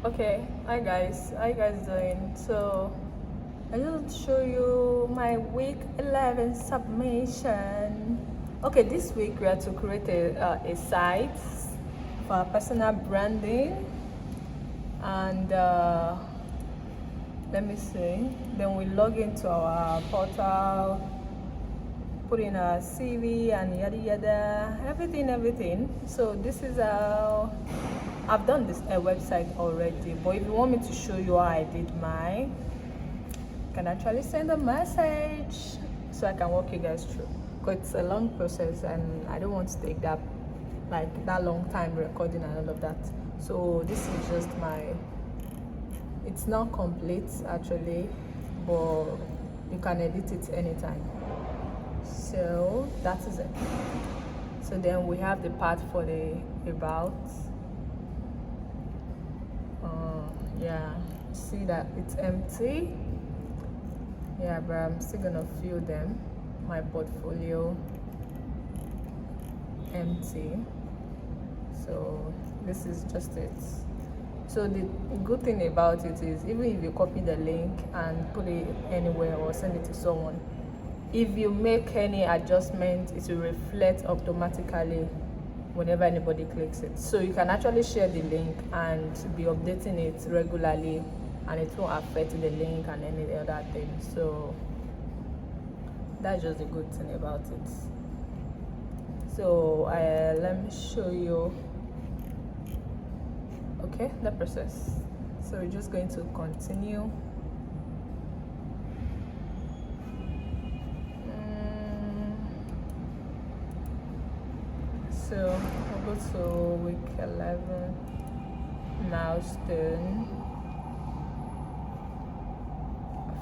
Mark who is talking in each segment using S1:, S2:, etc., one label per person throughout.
S1: Okay, hi guys, how you guys doing? So I just want to show you my week 11 submission. Okay, this week we are to create a site for our personal branding, and let me see, then we log into our portal, put in our CV and yada yada, everything. So this is how I've done this website already, but if you want me to show you how I did mine, you can actually send a message so I can walk you guys through, because it's a long process and I don't want to take that long time recording and all of that. So this is just it's not complete actually, but you can edit it anytime. So that is it. So then we have the part for the about. Yeah, see that it's empty. Yeah, but I'm still gonna fill them. My portfolio empty. So this is just it. So the good thing about it is, even if you copy the link and put it anywhere or send it to someone, if you make any adjustment, it will reflect automatically whenever anybody clicks it. So you can actually share the link and be updating it regularly, and it won't affect the link and any other thing. So that's just the good thing about it. So let me show you, okay, the process. So we're just going to continue. So we'll go to week 11, milestone.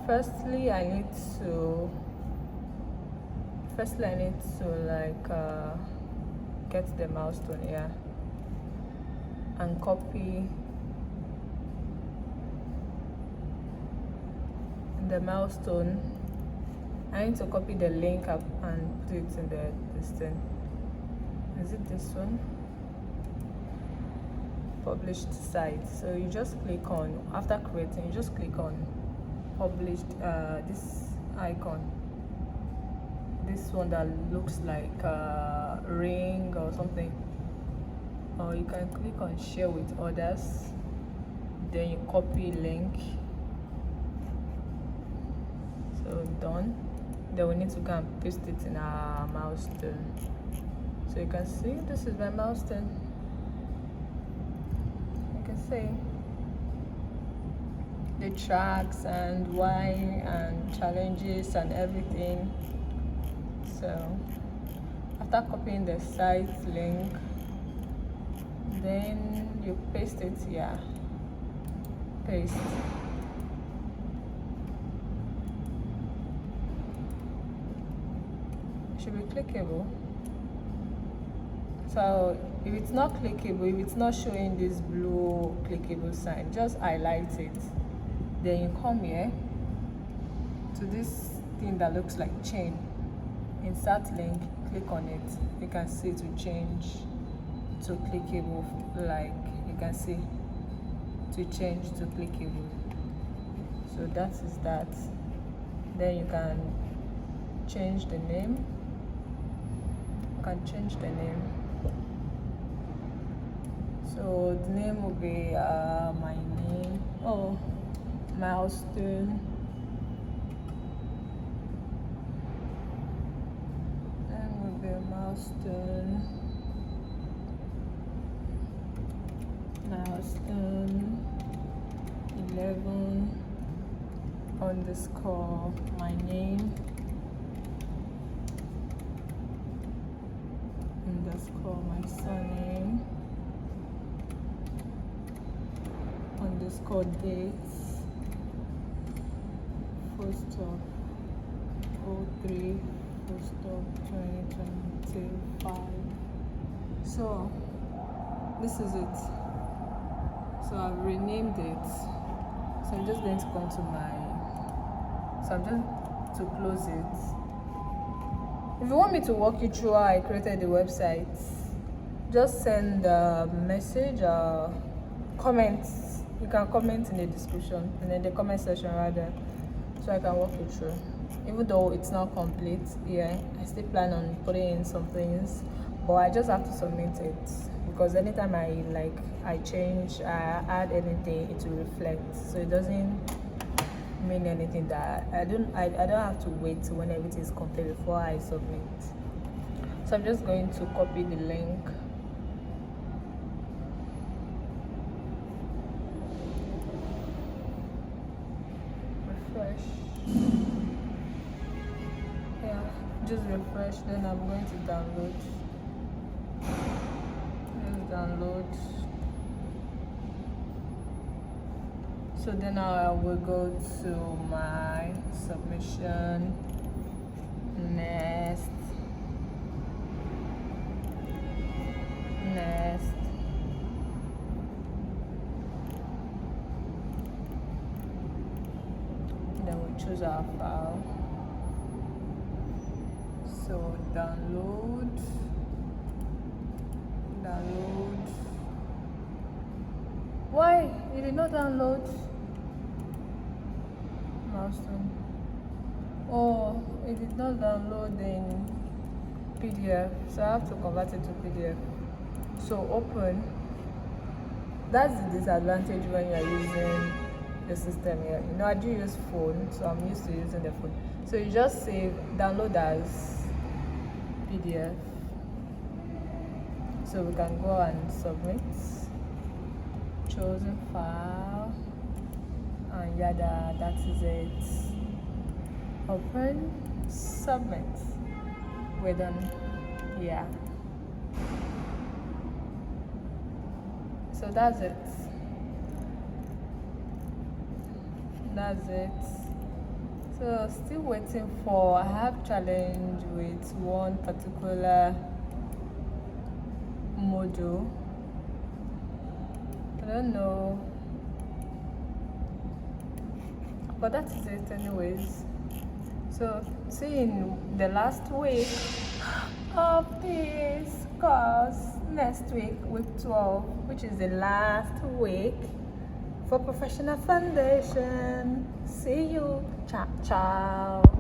S1: Firstly, I need to get the milestone here and copy the milestone. I need to copy the link up and put it in this thing. Is it this one? Published site. So you just click on, after creating, you just click on published, this icon, this one that looks like a ring or something, or you can click on share with others, then you copy link. So done. Then we need to go and paste it in our milestone. So you can see this is my milestone. You can see the tracks and why and challenges and everything. So after copying the site link, then you paste it here. Paste. It should be clickable. So if it's not clickable, if it's not showing this blue clickable sign, just highlight it. Then you come here to this thing that looks like chain. Insert link, click on it. You can see it will change to clickable, like you can see, to change to clickable. So that is that. Then you can change the name. You can change the name. So the name will be my name. Oh, milestone. Name will be milestone. Milestone 11 underscore my name underscore my surname underscore dates first of 03 first of 2025. So this is it. So I've renamed it. So I'm just going to come to I'm just to close it. If you want me to walk you through how I created the website, just send a message or comments you can comment in the description and in the comment section rather, so I can walk you through. Even though it's not complete, yeah, I still plan on putting in some things, but I just have to submit it, because anytime I change, I add anything, it will reflect, so it doesn't mean anything that I don't have to wait when everything is complete before I submit. So I'm just going to copy the link. Refresh. Yeah, just refresh, then I'm going to download. Just download. So then I will go to my submission. Next. Then we choose our file. So download. Why? You did not download? Milestone. Oh, it did not download in PDF, so I have to convert it to PDF. So open. That's the disadvantage when you are using the system here. You know, I do use phone, so I'm used to using the phone. So you just save, download as PDF. So we can go and submit. Chosen file, and yada, that is it. Open, submit. We're done. Yeah. So that's it. So still waiting for, I have challenge with one particular module. I don't know, but that is it anyways. So see in the last week of this course, next week, week 12, which is the last week for professional foundation. See you. Ciao.